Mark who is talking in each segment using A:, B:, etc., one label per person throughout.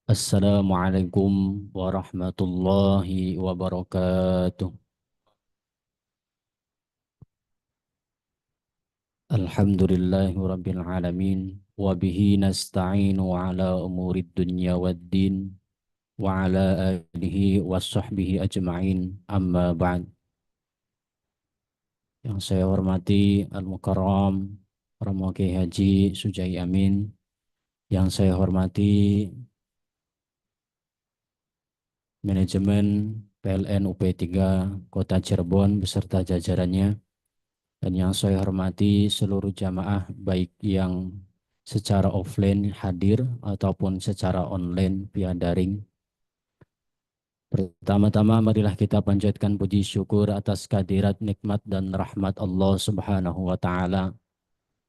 A: Assalamualaikum warahmatullahi wabarakatuh. Alhamdulillahi rabbil alamin. Wa bihi nasta'inu ala umurid dunya waddin. Wa ala alihi wa sahbihi ajma'in. Amma ba'd. Yang saya hormati Al-Mukarram Romo Kiai Haji Sujai Amin. Yang saya hormati manajemen PLN UP3 Kota Cirebon beserta jajarannya. Dan yang saya hormati seluruh jamaah baik yang secara offline hadir ataupun secara online via daring. Pertama-tama marilah kita panjatkan puji syukur atas kehadirat nikmat dan rahmat Allah Subhanahu wa taala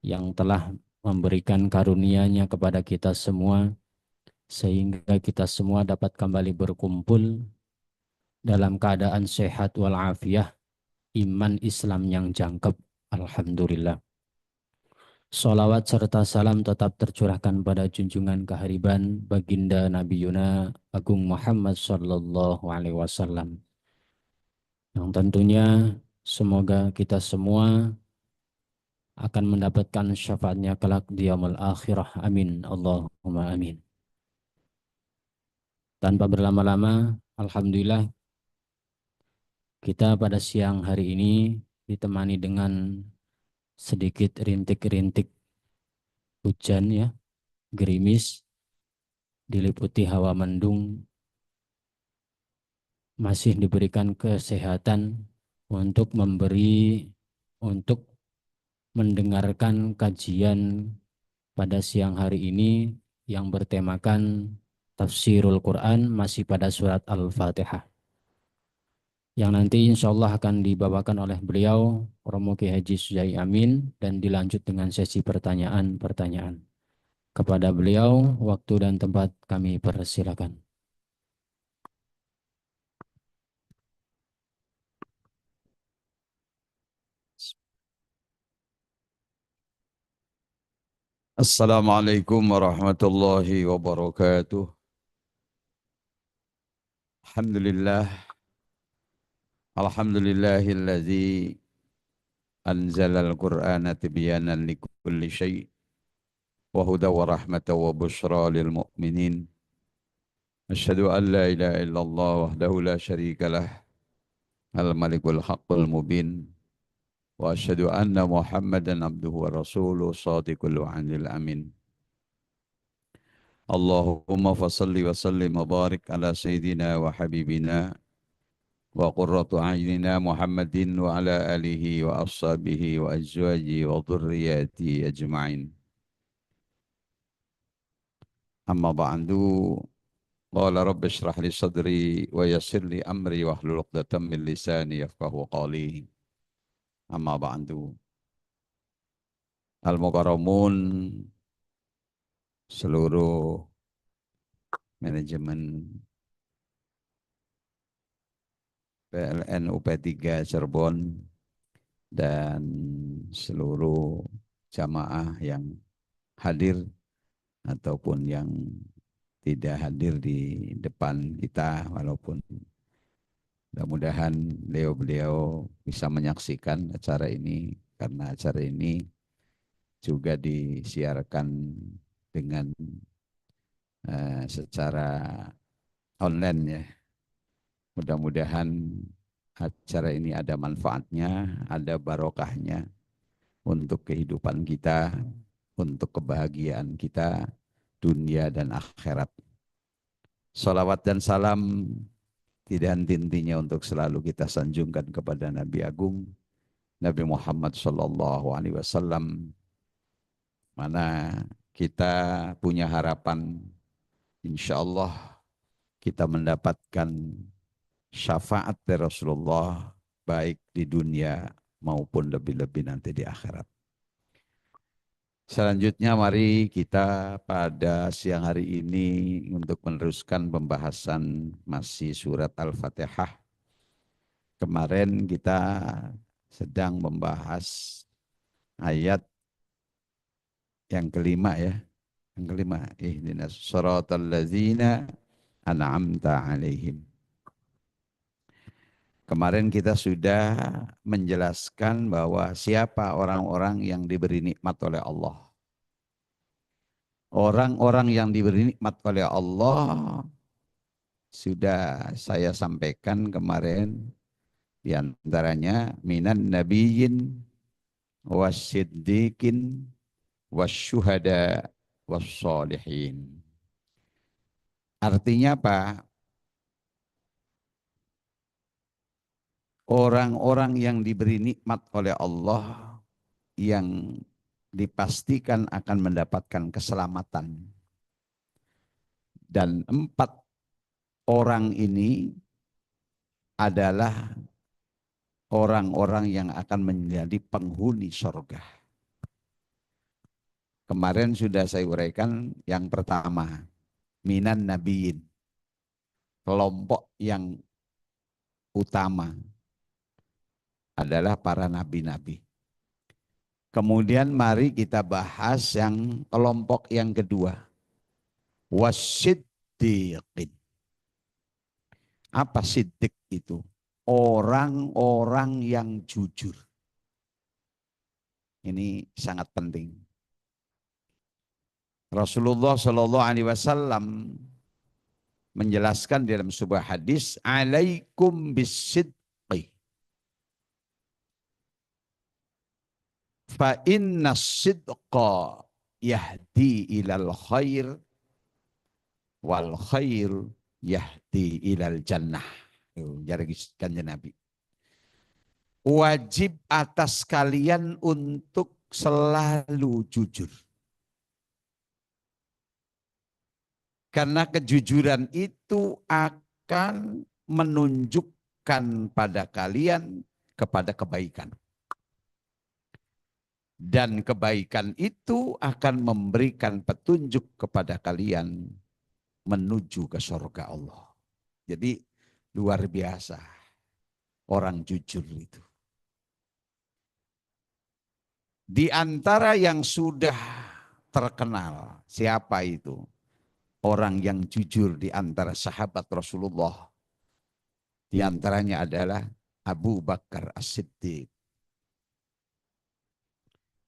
A: yang telah memberikan karunia-Nya kepada kita semua sehingga kita semua dapat kembali berkumpul dalam keadaan sehat walafiat, iman Islam yang jangkep. Alhamdulillah. Salawat serta salam tetap tercurahkan pada junjungan kehariban baginda Nabi Yuna Agung Muhammad Sallallahu Alaihi Wasallam. Yang tentunya semoga kita semua akan mendapatkan syafaatnya kelak di yaumul akhirah. Amin. Allahumma amin. Tanpa berlama-lama, Alhamdulillah kita pada siang hari ini ditemani dengan sedikit rintik-rintik hujan ya, gerimis, diliputi hawa mendung, masih diberikan kesehatan untuk mendengarkan kajian pada siang hari ini yang bertemakan tafsirul Quran masih pada surat Al-Fatihah yang nanti insya Allah akan dibawakan oleh beliau Romo Kiai Haji Sujai Amin dan dilanjut dengan sesi pertanyaan-pertanyaan. Kepada beliau waktu dan tempat kami persilakan.
B: Assalamualaikum warahmatullahi wabarakatuh. Alhamdulillah, alhamdulillahilladzi anzala al-Qur'ana tibyanan likulli syai' wa huda wa rahmatan wa busyra lil mu'minin. Asyhadu an la ilaha illallah wahdahu la syarika lah, al-malikul haqqul mubin. Wa asyhadu anna Muhammadan abduhu wa rasuluhu shadiqul wa'anil amin. Allahumma fasalli wa sallim wa barik ala sayyidina wa habibina wa qurratu a'yunina Muhammadin wa ala alihi wa ashabihi wa azwajihi wa dhurriyyatihi ajma'in. Amma ba'du. Qala rabbi shrah li sadri wa yassir li amri wa hlul 'uqdatam min lisani yafqahu qawli. Amma ba'du. Al-mukarramun, seluruh manajemen PLN UP3 Cirebon dan seluruh jamaah yang hadir ataupun yang tidak hadir di depan kita, walaupun mudah-mudahan beliau-beliau bisa menyaksikan acara ini, karena acara ini juga disiarkan dengan secara online ya. Mudah-mudahan acara ini ada manfaatnya, ada barokahnya untuk kehidupan kita, untuk kebahagiaan kita, dunia dan akhirat. Salawat dan salam tidak henti-hentinya untuk selalu kita sanjungkan kepada Nabi Agung, Nabi Muhammad Sallallahu Alaihi Wasallam, mana kita punya harapan, insya Allah kita mendapatkan syafaat dari Rasulullah, baik di dunia maupun lebih-lebih nanti di akhirat. Selanjutnya mari kita pada siang hari ini untuk meneruskan pembahasan masih surat Al-Fatihah. Kemarin kita sedang membahas ayat yang kelima ya. Yang kelima, ihdinas siratal ladzina an'amta alaihim. Kemarin kita sudah menjelaskan bahwa siapa orang-orang yang diberi nikmat oleh Allah. Orang-orang yang diberi nikmat oleh Allah sudah saya sampaikan kemarin, di antaranya minan nabiyyin wasiddiqin wasyuhada wassalihin. Artinya apa? Orang-orang yang diberi nikmat oleh Allah yang dipastikan akan mendapatkan keselamatan. Dan 4 orang ini adalah orang-orang yang akan menjadi penghuni surga. Kemarin sudah saya uraikan yang pertama, minan nabiyin, kelompok yang utama adalah para nabi-nabi. Kemudian mari kita bahas yang kelompok yang kedua, wasiddiqin. Apa siddiq itu? Orang-orang yang jujur. Ini sangat penting. Rasulullah Shallallahu Alaihi Wasallam menjelaskan dalam sebuah hadis, alaikum bisidqi, fa inna sidqa yahdi ilal khair, wal khair yahdi ilal jannah. Jadi kanjeng Nabi. Wajib atas kalian untuk selalu jujur. Karena kejujuran itu akan menunjukkan pada kalian kepada kebaikan. Dan kebaikan itu akan memberikan petunjuk kepada kalian menuju ke surga Allah. Jadi luar biasa orang jujur itu. Di antara yang sudah terkenal, siapa itu? Orang yang jujur di antara sahabat Rasulullah. Di antaranya adalah Abu Bakar As-Siddiq.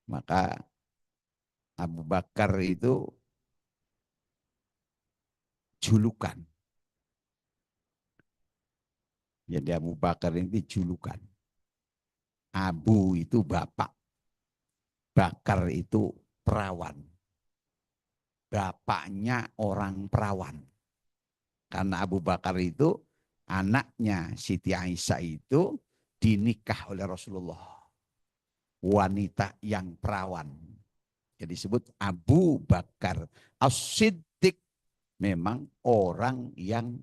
B: Maka Abu Bakar itu julukan. Jadi Abu Bakar ini julukan. Abu itu bapak. Bakar itu perawan. Bapaknya orang perawan. Karena Abu Bakar itu anaknya Siti Aisyah itu dinikah oleh Rasulullah. Wanita yang perawan. Jadi disebut Abu Bakar As-Siddiq, memang orang yang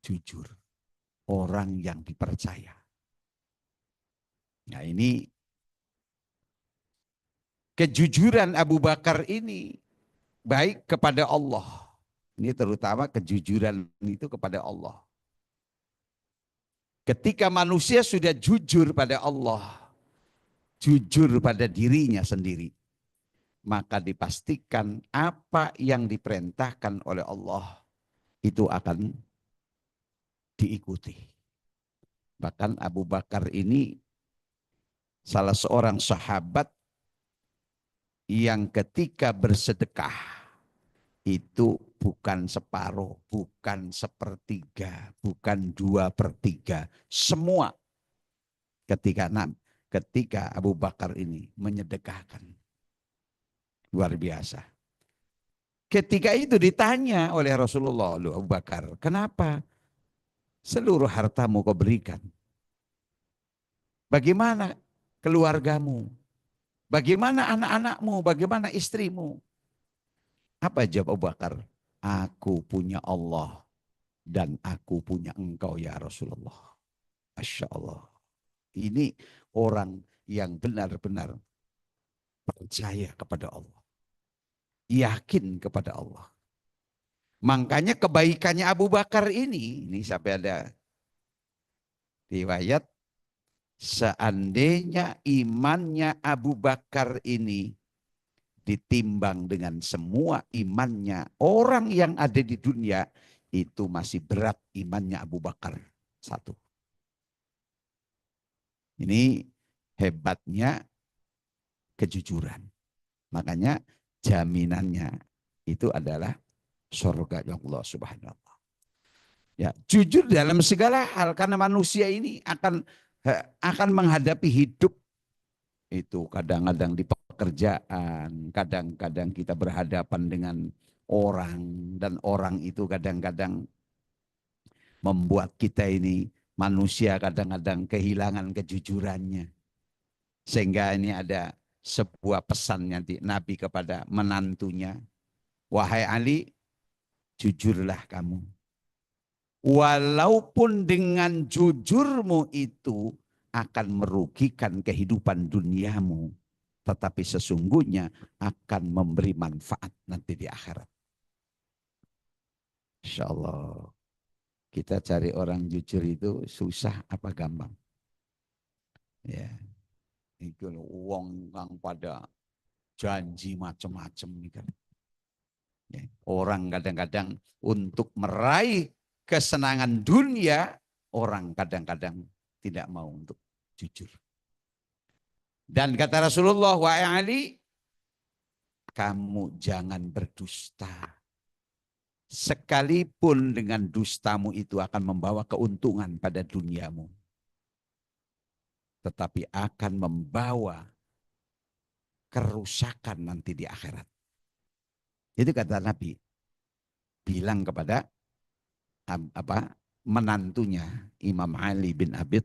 B: jujur. Orang yang dipercaya. Nah ini kejujuran Abu Bakar ini baik kepada Allah. Ini terutama kejujuran itu kepada Allah. Ketika manusia sudah jujur pada Allah, jujur pada dirinya sendiri, maka dipastikan apa yang diperintahkan oleh Allah itu akan diikuti. Bahkan Abu Bakar ini salah seorang sahabat yang ketika bersedekah itu bukan separuh, bukan sepertiga, bukan 2/3. Semua ketika Abu Bakar ini menyedekahkan. Luar biasa. Ketika itu ditanya oleh Rasulullah, "Loh Abu Bakar, kenapa seluruh hartamu kau berikan? Bagaimana keluargamu? Bagaimana anak-anakmu? Bagaimana istrimu?" Apa jawab Abu Bakar? "Aku punya Allah dan aku punya engkau ya Rasulullah." Masya Allah. Ini orang yang benar-benar percaya kepada Allah. Yakin kepada Allah. Makanya kebaikannya Abu Bakar ini sampai ada riwayat, seandainya imannya Abu Bakar ini ditimbang dengan semua imannya orang yang ada di dunia, itu masih berat imannya Abu Bakar. Satu. Ini hebatnya kejujuran. Makanya jaminannya itu adalah surga Allah Subhanahu wa ta'ala. Ya, jujur dalam segala hal karena manusia ini akan menghadapi hidup itu kadang-kadang di pekerjaan, kadang-kadang kita berhadapan dengan orang dan orang itu kadang-kadang membuat kita ini manusia kadang-kadang kehilangan kejujurannya. Sehingga ini ada sebuah pesan nanti Nabi kepada menantunya, wahai Ali, jujurlah kamu. Walaupun dengan jujurmu itu akan merugikan kehidupan duniamu, tetapi sesungguhnya akan memberi manfaat nanti di akhirat. Insya Allah kita cari orang jujur itu susah apa gampang? Ya, itu uang yang pada janji macam-macam kan. Ya, orang kadang-kadang untuk meraih kesenangan dunia, orang kadang-kadang tidak mau untuk jujur. Dan kata Rasulullah, wahai Ali, kamu jangan berdusta. Sekalipun dengan dustamu itu akan membawa keuntungan pada duniamu. Tetapi akan membawa kerusakan nanti di akhirat. Itu kata Nabi. Bilang kepada menantunya Imam Ali bin Abi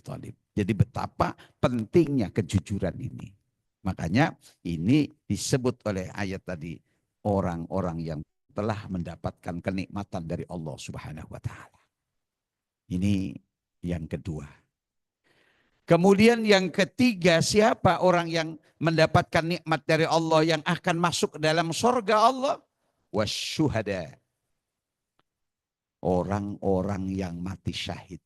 B: Thalib. Jadi betapa pentingnya kejujuran ini. Makanya ini disebut oleh ayat tadi orang-orang yang telah mendapatkan kenikmatan dari Allah Subhanahu wa taala. Ini yang kedua. Kemudian yang ketiga, siapa orang yang mendapatkan nikmat dari Allah yang akan masuk dalam surga Allah? Wasyuhada. Orang-orang yang mati syahid.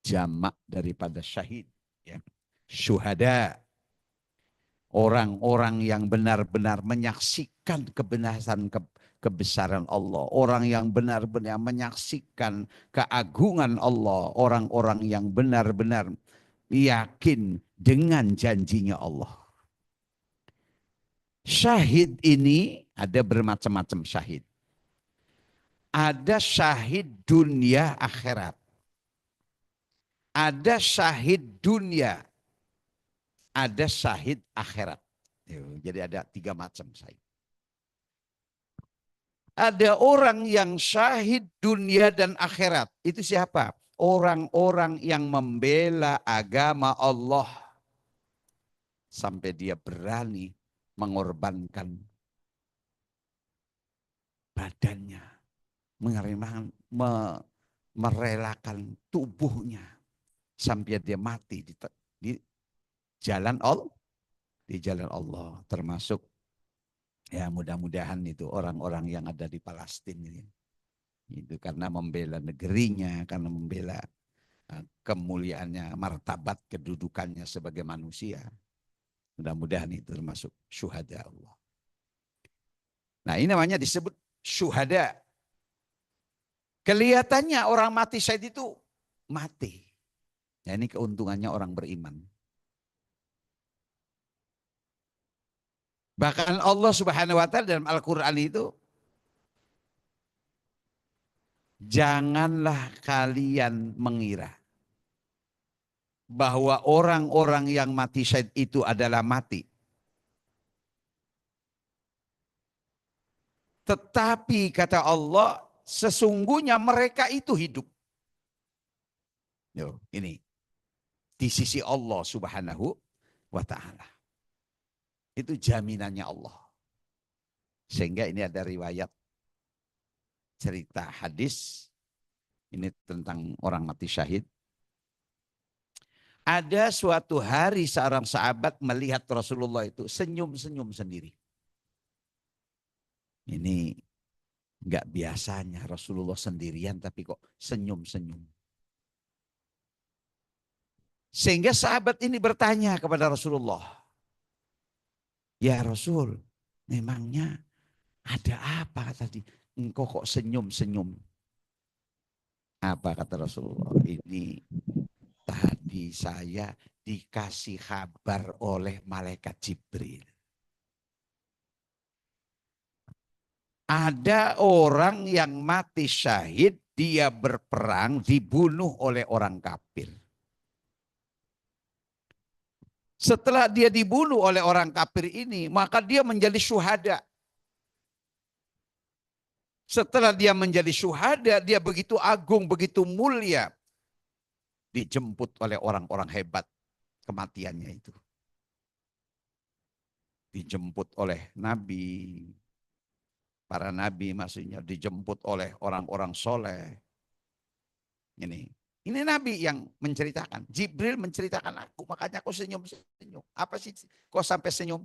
B: Jamak daripada syahid. Ya. Syuhada. Orang-orang yang benar-benar menyaksikan kebesaran Allah. Orang yang benar-benar menyaksikan keagungan Allah. Orang-orang yang benar-benar yakin dengan janjinya Allah. Syahid ini ada bermacam-macam syahid. Ada syahid dunia akhirat. Ada syahid dunia. Ada syahid akhirat. Jadi ada 3 macam syahid. Ada orang yang syahid dunia dan akhirat. Itu siapa? Orang-orang yang membela agama Allah. Sampai dia berani mengorbankan badannya. Merelakan tubuhnya. Sampai dia mati di jalan Allah, termasuk ya mudah-mudahan itu orang-orang yang ada di Palestina ini. Itu karena membela negerinya, karena membela kemuliaannya, martabat kedudukannya sebagai manusia. Mudah-mudahan itu termasuk syuhada Allah. Nah, ini namanya disebut syuhada. Kelihatannya orang mati syahid itu mati. Ya, ini keuntungannya orang beriman. Bahkan Allah Subhanahu wa taala dalam Al-Qur'an itu, janganlah kalian mengira bahwa orang-orang yang mati syahid itu adalah mati. Tetapi kata Allah, sesungguhnya mereka itu hidup. Yo, ini di sisi Allah Subhanahu wa taala. Itu jaminannya Allah. Sehingga ini ada riwayat cerita hadis ini tentang orang mati syahid. Ada suatu hari seorang sahabat melihat Rasulullah itu senyum-senyum sendiri. Ini enggak biasanya Rasulullah sendirian tapi kok senyum-senyum. Sehingga sahabat ini bertanya kepada Rasulullah, Ya Rasul, memangnya ada apa tadi? Engkau kok senyum-senyum? Apa kata Rasulullah? Ini tadi saya dikasih kabar oleh malaikat Jibril. Ada orang yang mati syahid, dia berperang, dibunuh oleh orang kafir. Setelah dia dibunuh oleh orang kafir ini, maka dia menjadi syuhada. Setelah dia menjadi syuhada, dia begitu agung, begitu mulia. Dijemput oleh orang-orang hebat kematiannya itu. Dijemput oleh nabi, para nabi maksudnya dijemput oleh orang-orang soleh. Ini nabi yang menceritakan. Jibril menceritakan aku, makanya aku senyum-senyum. Apa sih kok sampai senyum?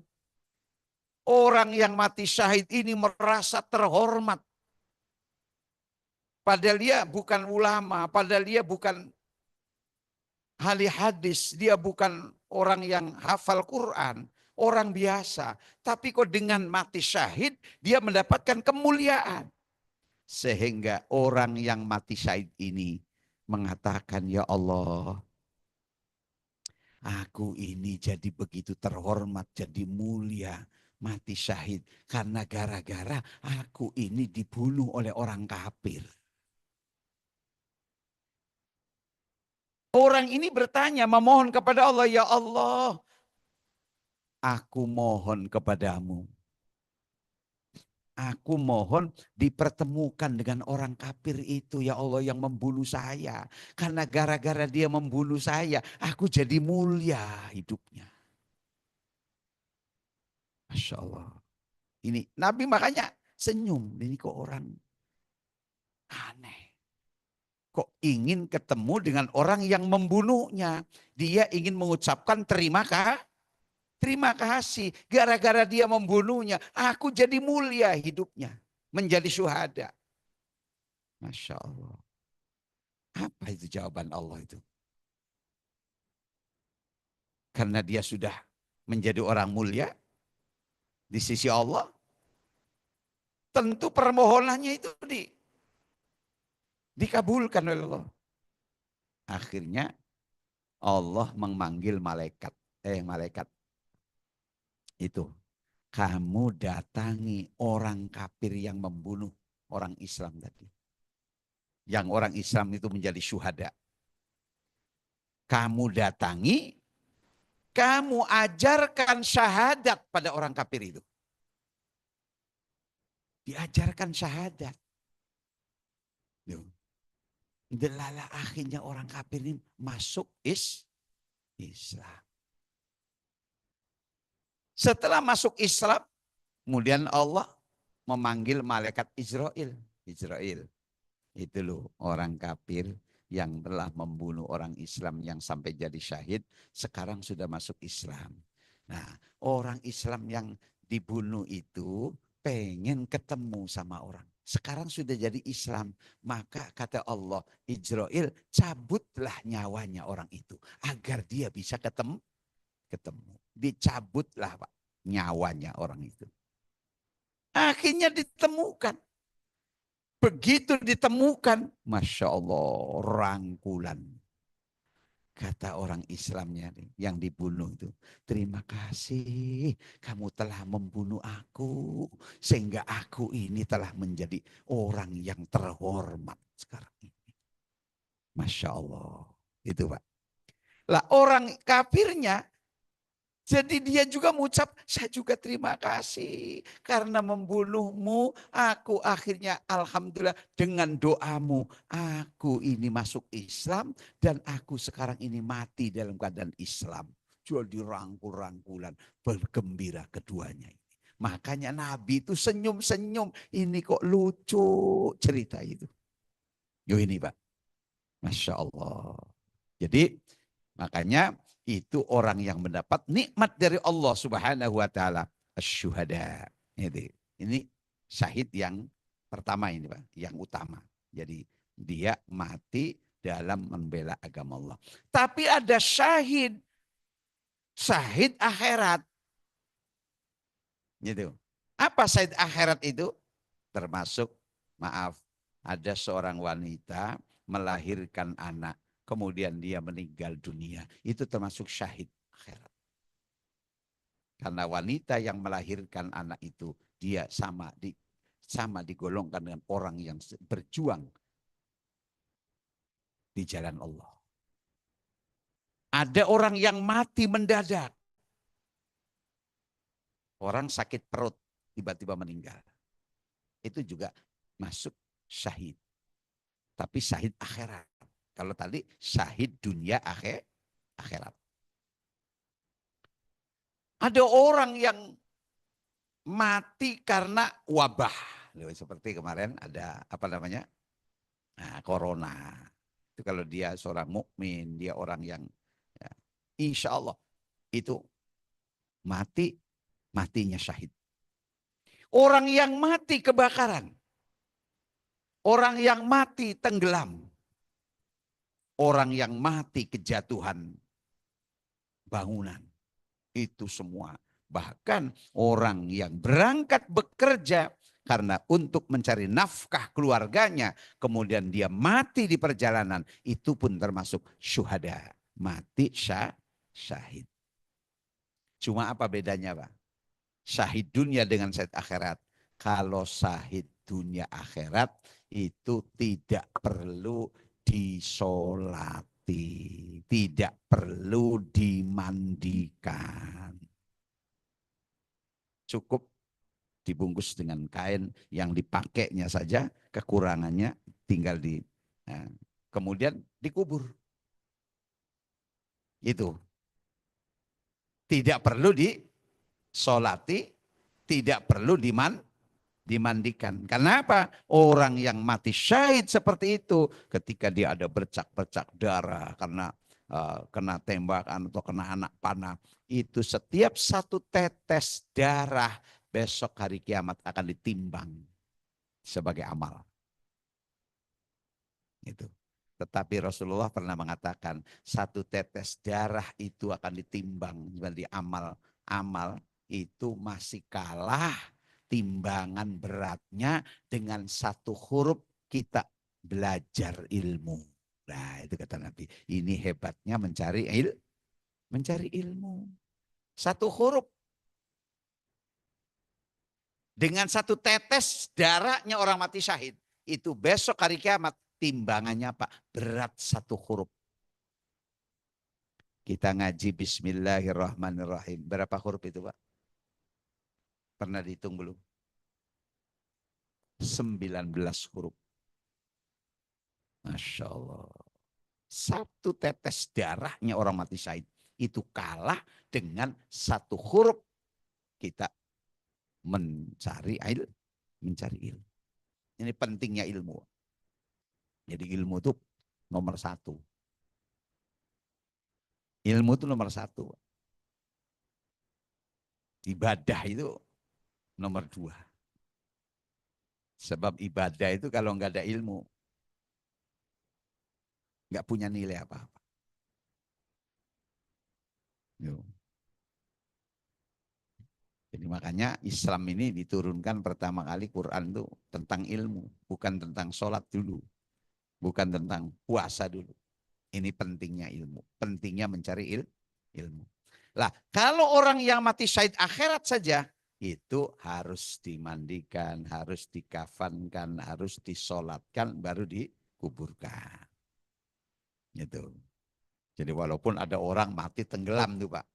B: Orang yang mati syahid ini merasa terhormat. Padahal dia bukan ulama, padahal dia bukan ahli hadis, dia bukan orang yang hafal Quran, orang biasa. Tapi kok dengan mati syahid, dia mendapatkan kemuliaan. Sehingga orang yang mati syahid ini mengatakan, ya Allah, aku ini jadi begitu terhormat, jadi mulia, mati syahid. Karena gara-gara aku ini dibunuh oleh orang kafir. Orang ini bertanya, memohon kepada Allah, ya Allah, aku mohon kepadamu. Aku mohon dipertemukan dengan orang kafir itu, ya Allah, yang membunuh saya. Karena gara-gara dia membunuh saya, aku jadi mulia hidupnya. Masya Allah. Ini Nabi makanya senyum. Ini kok orang aneh. Kok ingin ketemu dengan orang yang membunuhnya. Dia ingin mengucapkan terima kasih. Gara-gara dia membunuhnya, aku jadi mulia hidupnya. Menjadi syuhada. Masya Allah. Apa itu jawaban Allah itu? Karena dia sudah menjadi orang mulia di sisi Allah. Tentu permohonannya itu dikabulkan oleh Allah. Akhirnya Allah memanggil malaikat. Malaikat itu. Kamu datangi orang kafir yang membunuh orang Islam tadi. Yang orang Islam itu menjadi syuhada. Kamu datangi, kamu ajarkan syahadat pada orang kafir itu. Diajarkan syahadat. Delala akhirnya orang kafir ini masuk Islam. Setelah masuk Islam, kemudian Allah memanggil malaikat Israel. Israel. Itu loh orang kafir yang telah membunuh orang Islam yang sampai jadi syahid, sekarang sudah masuk Islam. Nah, orang Islam yang dibunuh itu pengen ketemu sama orang. Sekarang sudah jadi Islam, maka kata Allah, Israel, cabutlah nyawanya orang itu agar dia bisa ketemu. Dicabutlah Pak, nyawanya orang itu. Akhirnya ditemukan. Begitu ditemukan, Masya Allah, rangkulan. Kata orang Islamnya yang dibunuh itu, terima kasih kamu telah membunuh aku. Sehingga aku ini telah menjadi orang yang terhormat sekarang ini. Masya Allah. Itu Pak. Lah orang kafirnya, jadi dia juga mengucap, saya juga terima kasih. Karena membunuhmu, aku akhirnya alhamdulillah dengan doamu. Aku ini masuk Islam dan aku sekarang ini mati dalam keadaan Islam. Jadi rangkul-rangkulan, bergembira keduanya. Makanya Nabi itu senyum-senyum. Ini kok lucu cerita itu. Yo ini Pak. Masya Allah. Jadi makanya itu orang yang mendapat nikmat dari Allah Subhanahu wa taala, asyuhada. Ini syahid yang pertama ini Pak, yang utama. Jadi dia mati dalam membela agama Allah. Tapi ada syahid akhirat. Gitu. Apa syahid akhirat itu? Termasuk, maaf, ada seorang wanita melahirkan anak, kemudian dia meninggal dunia. Itu termasuk syahid akhirat. Karena wanita yang melahirkan anak itu, dia sama digolongkan dengan orang yang berjuang di jalan Allah. Ada orang yang mati mendadak. Orang sakit perut, tiba-tiba meninggal. Itu juga masuk syahid. Tapi syahid akhirat. Kalau tadi syahid dunia akhirat. Ada orang yang mati karena wabah. Seperti kemarin ada apa namanya? Nah, corona. Itu kalau dia seorang mukmin, dia orang yang ya, insya Allah itu matinya syahid. Orang yang mati kebakaran. Orang yang mati tenggelam. Orang yang mati kejatuhan bangunan. Itu semua. Bahkan orang yang berangkat bekerja karena untuk mencari nafkah keluarganya. Kemudian dia mati di perjalanan. Itu pun termasuk syuhada. Mati syahid. Cuma apa bedanya, Pak? Syahid dunia dengan syahid akhirat. Kalau syahid dunia akhirat itu tidak perlu disolati, tidak perlu dimandikan. Cukup dibungkus dengan kain yang dipakainya saja, kekurangannya tinggal kemudian dikubur. Itu. Tidak perlu disolati, tidak perlu dimandikan. Karena apa? Orang yang mati syahid seperti itu ketika dia ada bercak-bercak darah karena kena tembakan atau kena anak panah, itu setiap satu tetes darah besok hari kiamat akan ditimbang sebagai amal. Itu. Tetapi Rasulullah pernah mengatakan satu tetes darah itu akan ditimbang di amal itu masih kalah timbangan beratnya dengan satu huruf kita belajar ilmu. Nah, itu kata Nabi. Ini hebatnya mencari ilmu. Satu huruf dengan satu tetes darahnya orang mati syahid. Itu besok hari kiamat timbangannya Pak berat satu huruf. Kita ngaji Bismillahirrahmanirrahim. Berapa huruf itu Pak? Pernah dihitung belum? 19 huruf. Masya Allah. Satu tetes darahnya orang mati syahid. Itu kalah dengan satu huruf kita mencari ilmu. Ini pentingnya ilmu. Jadi ilmu itu nomor satu. Ilmu itu nomor satu. Ibadah itu nomor dua. Sebab ibadah itu kalau nggak ada ilmu, nggak punya nilai apa-apa. Jadi makanya Islam ini diturunkan pertama kali Quran itu tentang ilmu, bukan tentang sholat dulu, bukan tentang puasa dulu. Ini pentingnya ilmu, pentingnya mencari ilmu. Lah, kalau orang yang mati syahid akhirat saja, itu harus dimandikan, harus dikafankan, harus disolatkan, baru dikuburkan. Gitu. Jadi walaupun ada orang mati tenggelam tuh Pak.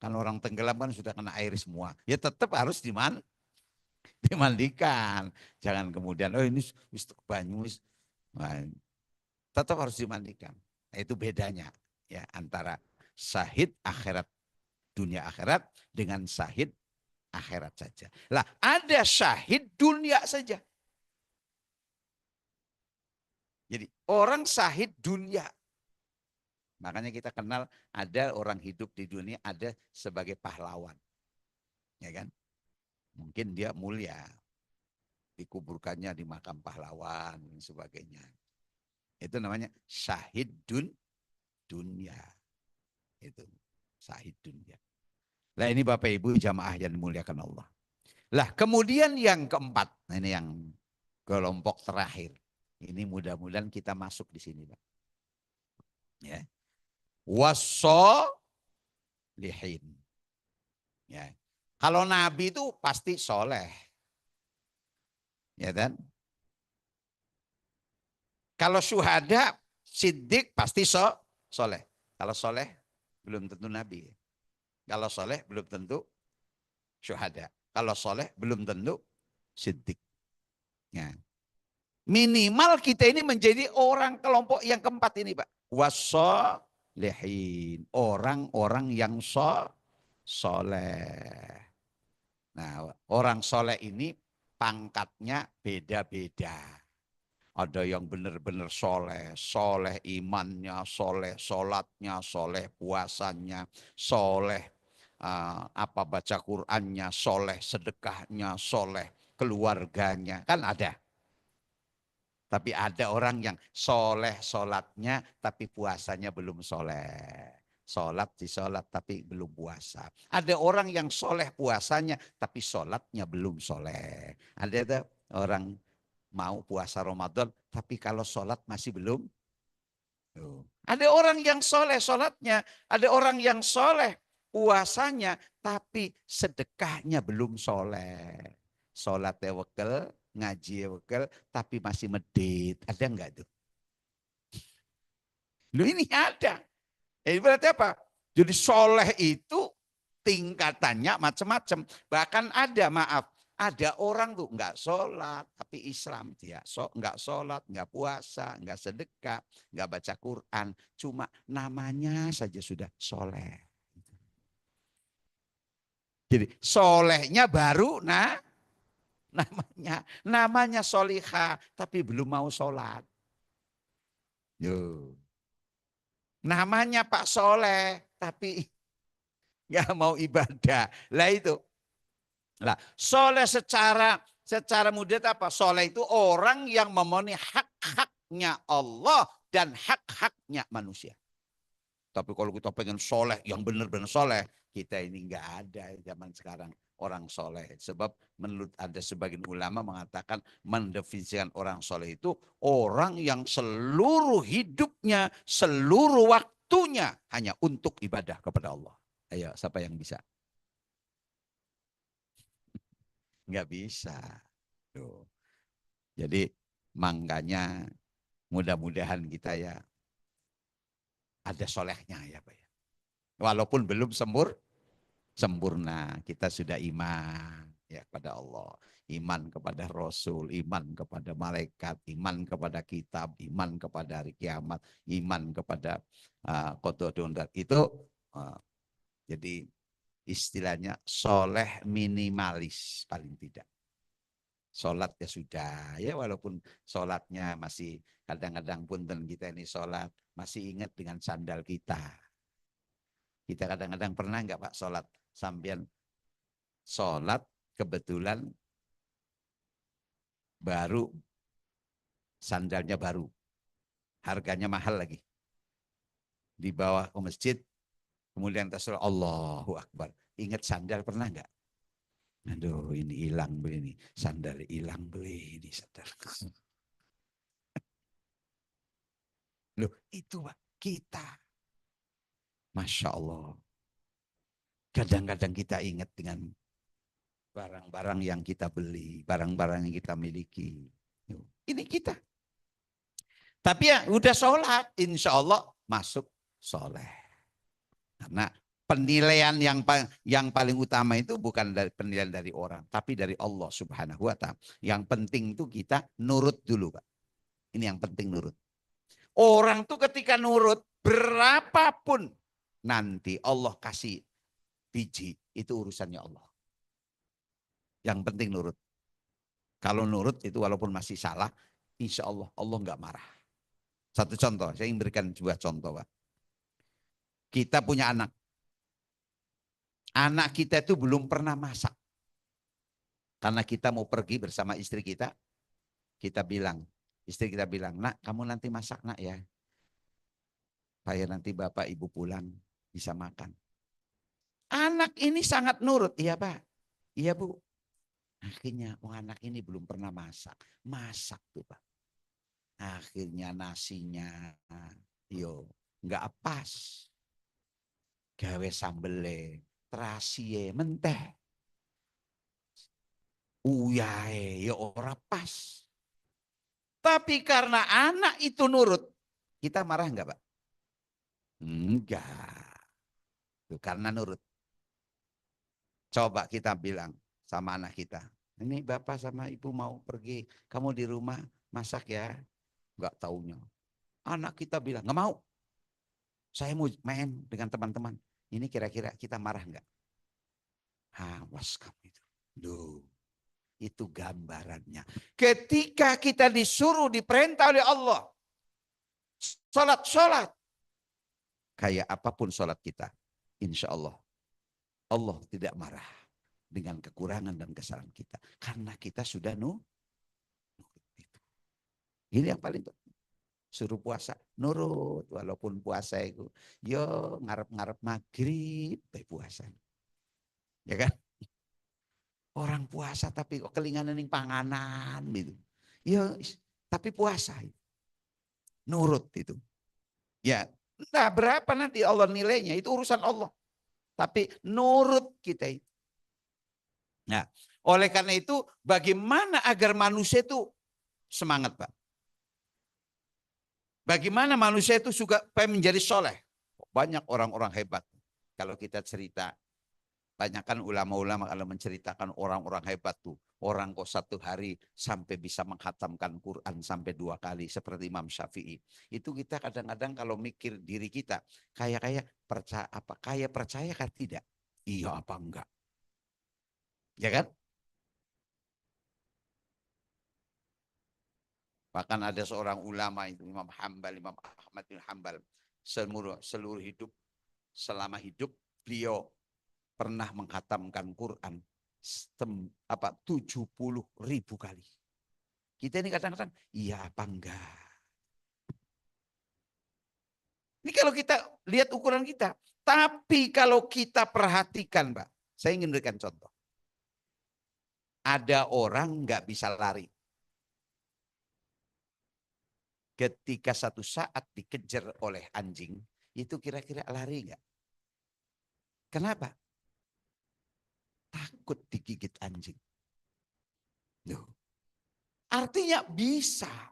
B: Kan orang tenggelam kan sudah kena air semua. Ya tetap harus dimandikan. Jangan kemudian, oh ini banyu. Nah, tetap harus dimandikan. Nah, itu bedanya ya antara syahid akhirat dunia akhirat dengan syahid akhirat saja. Lah ada syahid dunia saja. Jadi orang syahid dunia. Makanya kita kenal ada orang hidup di dunia ada sebagai pahlawan. Ya kan? Mungkin dia mulia. Dikuburkannya di makam pahlawan dan sebagainya. Itu namanya syahid dunia. Itu syahid dunia. Lah ini Bapak Ibu jamaah yang dimuliakan Allah. Lah kemudian yang keempat, nah ini yang kelompok terakhir. Ini mudah-mudahan kita masuk di sini, Pak. Ya. Wassolihin. Ya. Kalau nabi itu pasti soleh. Ya kan? Kalau syuhada, siddiq pasti soleh. Kalau soleh belum tentu nabi. Kalau soleh belum tentu syuhada. Kalau soleh belum tentu siddiq. Ya. Minimal kita ini menjadi orang kelompok yang keempat ini, Pak. Wassolihin. Orang-orang yang soleh. Nah, orang soleh ini pangkatnya beda-beda. Ada yang benar-benar soleh, soleh imannya, soleh sholatnya, soleh puasanya, soleh apa baca Qur'annya, soleh sedekahnya, soleh keluarganya. Kan ada. Tapi ada orang yang soleh sholatnya, tapi puasanya belum soleh. Sholat di sholat tapi belum puasa. Ada orang yang soleh puasanya, tapi sholatnya belum soleh. Ada orang mau puasa Ramadan, tapi kalau sholat masih belum. Ada orang yang soleh sholatnya, ada orang yang soleh puasanya, tapi sedekahnya belum soleh. Sholatnya wekel, ngaji wekel, tapi masih medit. Ada enggak tuh? Loh ini ada. Berarti apa? Jadi soleh itu tingkatannya macam-macam. Bahkan ada, maaf, ada orang tuh nggak sholat tapi Islam dia, nggak sholat, nggak puasa, nggak sedekah, nggak baca Quran, cuma namanya saja sudah soleh. Jadi solehnya baru, nah namanya solihah tapi belum mau sholat. Yo. Namanya Pak Soleh tapi nggak mau ibadah. Lah itu. Lah, soleh secara mudah apa? Soleh itu orang yang memenuhi hak-haknya Allah dan hak-haknya manusia. Tapi kalau kita pengen soleh, yang benar-benar soleh, kita ini nggak ada zaman sekarang orang soleh. Sebab menurut ada sebagian ulama mengatakan mendefinisikan orang soleh itu orang yang seluruh hidupnya, seluruh waktunya hanya untuk ibadah kepada Allah. Ayo, siapa yang bisa? Nggak bisa. Tuh. Jadi makanya mudah-mudahan kita ya ada solehnya ya Pak ya. Walaupun belum sempurna, kita sudah iman ya kepada Allah, iman kepada Rasul, iman kepada malaikat, iman kepada kitab, iman kepada hari kiamat, iman kepada qada dan itu jadi istilahnya soleh minimalis paling tidak. Sholat ya sudah, ya walaupun sholatnya masih kadang-kadang punten kita ini sholat masih ingat dengan sandal kita. Kita kadang-kadang pernah nggak Pak sholat sampean sholat kebetulan baru sandalnya baru, harganya mahal lagi. Di bawah ke masjid, kemudian tersuruh Allahu Akbar. Ingat sandal pernah nggak? Aduh ini hilang beli ini, sandal hilang beli ini sandal. Loh itu Pak, kita. Masya Allah. Kadang-kadang kita ingat dengan barang-barang yang kita beli, barang-barang yang kita miliki. Ini kita. Tapi ya udah sholat, insya Allah masuk soleh. Karena penilaian yang paling utama itu bukan dari penilaian dari orang, tapi dari Allah Subhanahu wa Ta'ala. Yang penting itu kita nurut dulu, Pak. Ini yang penting nurut. Orang tuh ketika nurut berapapun nanti Allah kasih biji, itu urusannya Allah. Yang penting nurut. Kalau nurut itu walaupun masih salah, insya Allah Allah nggak marah. Satu contoh, saya ingin berikan sebuah contoh, Pak. Kita punya anak. Anak kita itu belum pernah masak. Karena kita mau pergi bersama istri kita bilang, istri kita bilang, nak kamu nanti masak nak ya. Supaya nanti bapak ibu pulang bisa makan.
C: Anak ini sangat nurut. Iya Pak, iya Bu. Akhirnya anak ini belum pernah masak. Masak tuh Pak. Akhirnya nasinya yo nggak pas. Gawe sambele, terasi menteh. Uyahe ya ora pas. Tapi karena anak itu nurut, kita marah enggak Pak? Enggak. Tuh, karena nurut. Coba kita bilang sama anak kita. Ini bapak sama ibu mau pergi. Kamu di rumah masak ya. Enggak taunya. Anak kita bilang, enggak mau. Saya mau main dengan teman-teman. Ini kira-kira kita marah enggak? Awas kamu itu. Duh. Itu gambarannya. Ketika kita disuruh diperintah oleh Allah. Sholat. Kayak apapun sholat kita. Insya Allah. Allah tidak marah dengan kekurangan dan kesalahan kita. Karena kita sudah nurut. Ini yang paling penting. Suruh puasa, nurut. Walaupun puasa itu, yo ngarep-ngarep maghrib, puasa. Ya kan? Orang puasa tapi kok kelinganan ning panganan gitu. Ya, tapi puasa. Nurut itu. Ya, entah berapa nanti Allah nilainya, itu urusan Allah. Tapi nurut kita itu. Nah, oleh karena itu bagaimana agar manusia itu semangat, Pak? Bagaimana manusia itu juga pengen menjadi soleh? Banyak orang-orang hebat. Kalau kita cerita, banyak kan ulama-ulama kalau menceritakan orang-orang hebat tuh. Orang kok satu hari sampai bisa menghatamkan Quran sampai 2 kali seperti Imam Syafi'i. Itu kita kadang-kadang kalau mikir diri kita kayak percaya kan tidak? Iya apa enggak? Ya kan? Bahkan ada seorang ulama itu Imam Ahmad bin Hambal seluruh hidup selama hidup beliau pernah menghatamkan Quran 70.000 kali. Kita ini kadang-kadang, iya apa enggak? Ini kalau kita lihat ukuran kita. Tapi kalau kita perhatikan, Mbak. Saya ingin berikan contoh. Ada orang nggak bisa lari. Ketika satu saat dikejar oleh anjing, itu kira-kira lari nggak? Kenapa? Takut digigit anjing. Loh. Artinya bisa.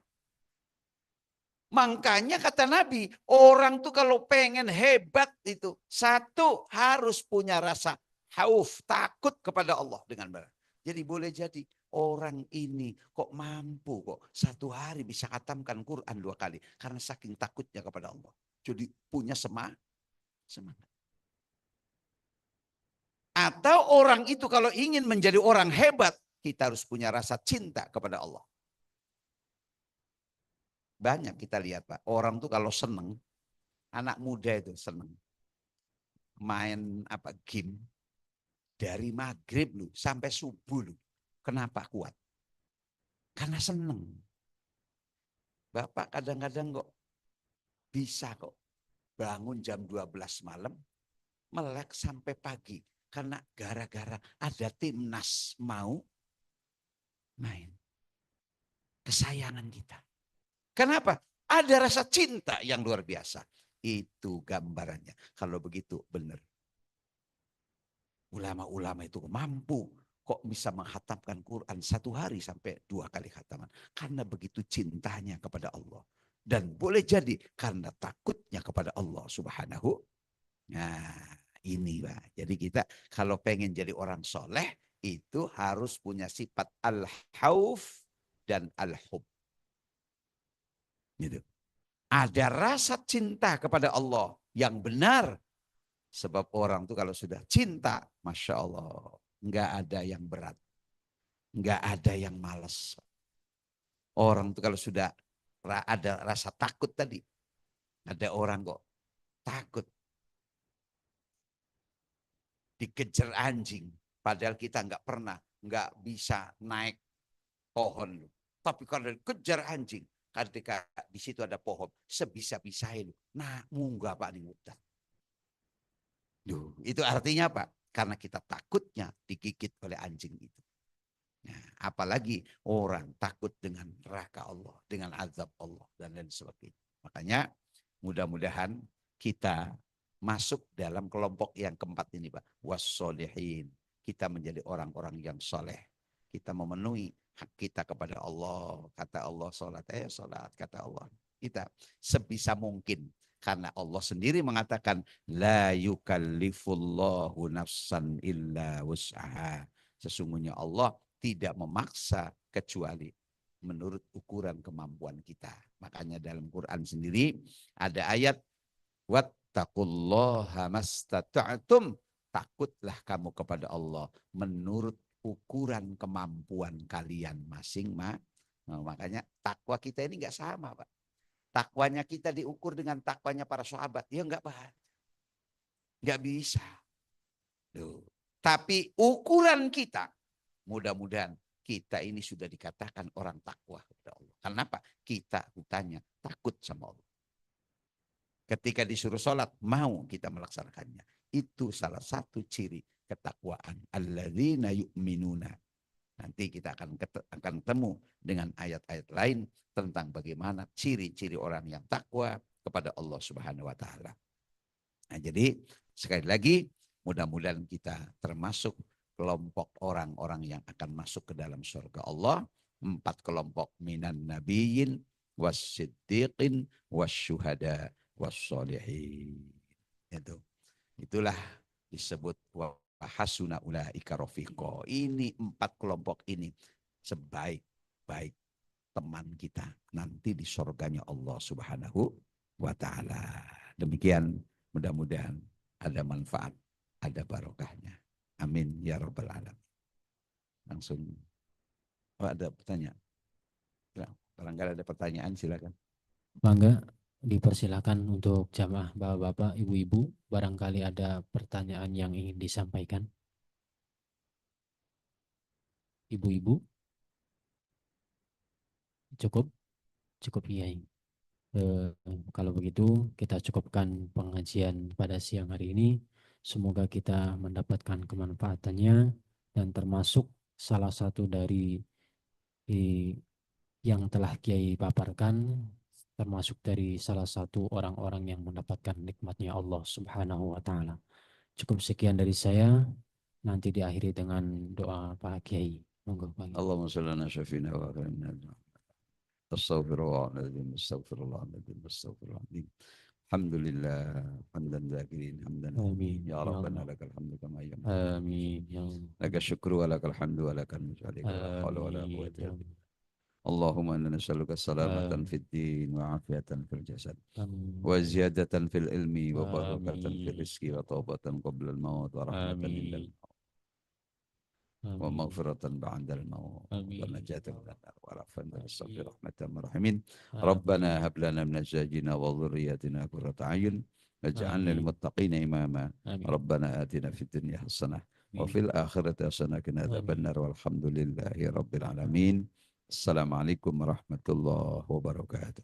C: Makanya kata Nabi, orang tuh kalau pengen hebat itu, satu harus punya rasa khauf, takut kepada Allah dengan benar. Jadi boleh jadi orang ini kok mampu kok satu hari bisa khatamkan Quran 2 kali. Karena saking takutnya kepada Allah. Jadi punya semangat. Atau orang itu kalau ingin menjadi orang hebat, kita harus punya rasa cinta kepada Allah. Banyak kita lihat Pak, orang tuh kalau seneng, anak muda itu seneng. Main game, dari maghrib lu sampai subuh lu. Kenapa kuat? Karena seneng. Bapak kadang-kadang kok bisa kok bangun jam 12 malam, melek sampai pagi. Karena gara-gara ada timnas mau main. Kesayangan kita. Kenapa? Ada rasa cinta yang luar biasa. Itu gambarannya. Kalau begitu benar. Ulama-ulama itu mampu kok bisa menghatamkan Quran 1 hari sampai 2 kali khataman. Karena begitu cintanya kepada Allah. Dan boleh jadi karena takutnya kepada Allah subhanahu. Nah ini Pak. Jadi kita kalau pengen jadi orang soleh itu harus punya sifat al-hauf dan al-hub. Gitu. Ada rasa cinta kepada Allah yang benar. Sebab orang tuh kalau sudah cinta, Masya Allah, nggak ada yang berat. Nggak ada yang malas. Orang tuh kalau sudah ada rasa takut tadi. Ada orang kok takut. Dikejar anjing. Padahal kita nggak pernah, nggak bisa naik pohon. Tapi kalau dikejar anjing, ketika di situ ada pohon, sebisa-bisa itu. Nah, munggah Pak di hutan. Duh, itu artinya apa? Karena kita takutnya digigit oleh anjing itu. Nah, apalagi orang takut dengan neraka Allah, dengan azab Allah, dan lain sebagainya. Makanya mudah-mudahan kita masuk dalam kelompok yang keempat ini, Pak. Wassolihin. Kita menjadi orang-orang yang soleh. Kita memenuhi hak kita kepada Allah. Kata Allah sholat, sholat. Kata Allah. Kita sebisa mungkin. Karena Allah sendiri mengatakan, la yukallifullahu nafsan illa wus'aha. Sesungguhnya Allah tidak memaksa kecuali menurut ukuran kemampuan kita. Makanya dalam Quran sendiri ada ayat, wattaqullaha mastata'tum. Takutlah kamu kepada Allah menurut ukuran kemampuan kalian masing-masing. Nah, makanya takwa kita ini enggak sama, Pak. Takwanya kita diukur dengan takwanya para sahabat. Ya enggak, Pak. Enggak bisa. Duh. Tapi ukuran kita, mudah-mudahan kita ini sudah dikatakan orang takwa kepada Allah. Kenapa? Kita hutanya takut sama Allah. Ketika disuruh sholat, mau kita melaksanakannya. Itu salah satu ciri ketakwaan. Alladzina yu'minuna. Nanti kita akan ketemu dengan ayat-ayat lain tentang bagaimana ciri-ciri orang yang takwa kepada Allah Subhanahu wa taala. Nah, jadi sekali lagi mudah-mudahan kita termasuk kelompok orang-orang yang akan masuk ke dalam surga Allah. 4 kelompok, minan nabiyyin wassiddiqin wasyuhada wassolihin. Itulah disebut wa hasuna ulaika rafiqa. Ini 4 kelompok ini sebaik-baik teman kita nanti di surganya Allah Subhanahu wa taala. Demikian, mudah-mudahan ada manfaat, ada barokahnya. Amin ya rabbal alamin. Langsung ada pertanyaan. Barangkali ada pertanyaan, silakan.
A: Bangga, dipersilakan untuk jamaah bapak-bapak, ibu-ibu, barangkali ada pertanyaan yang ingin disampaikan. Ibu-ibu, cukup iya. Kalau begitu kita cukupkan pengajian pada siang hari ini. Semoga kita mendapatkan kemanfaatannya dan termasuk salah satu dari yang telah Kiai paparkan, termasuk dari salah satu orang-orang yang mendapatkan nikmatnya Allah Subhanahu wa taala. Cukup sekian dari saya, nanti diakhiri dengan doa Pak Kiai. Monggo Pak.
B: Allahumma shalli ala syafina wa akhirina. Astaghfirullahaladzim, astaghfirullahaladzim, astaghfirullahaladzim. Alhamdulillah, hamdan zakirin, hamdan.
A: Amin.
B: Ya Rabbana lakal hamdu kama yanbaghi.
A: Amin. Ya
B: Lakal syukru wa lakal hamdu wa lakal mujali. La haula wa la quwwata illa billah. Allahumma inna nas'aluka salamatan fid din wa afiyatan fil jasad wa ziyadatan fil ilmi wa barakatan fil rizqi wa taubatan qabla al maut wa rahmatan indal maut wa maghfiratan ba'dal maut wa najatan minan nar wa rafan bis-sabri rahmatan rahimin. Rabbana hab lana min azwajina wa dhurriyyatina qurrata a'yun waj'alna lil muttaqina imama. Rabbana atina fid dunya hasanah wa fil akhirati hasanah wa qina adzabannar walhamdulillahi rabbil alamin. Assalamualaikum warahmatullahi wabarakatuh.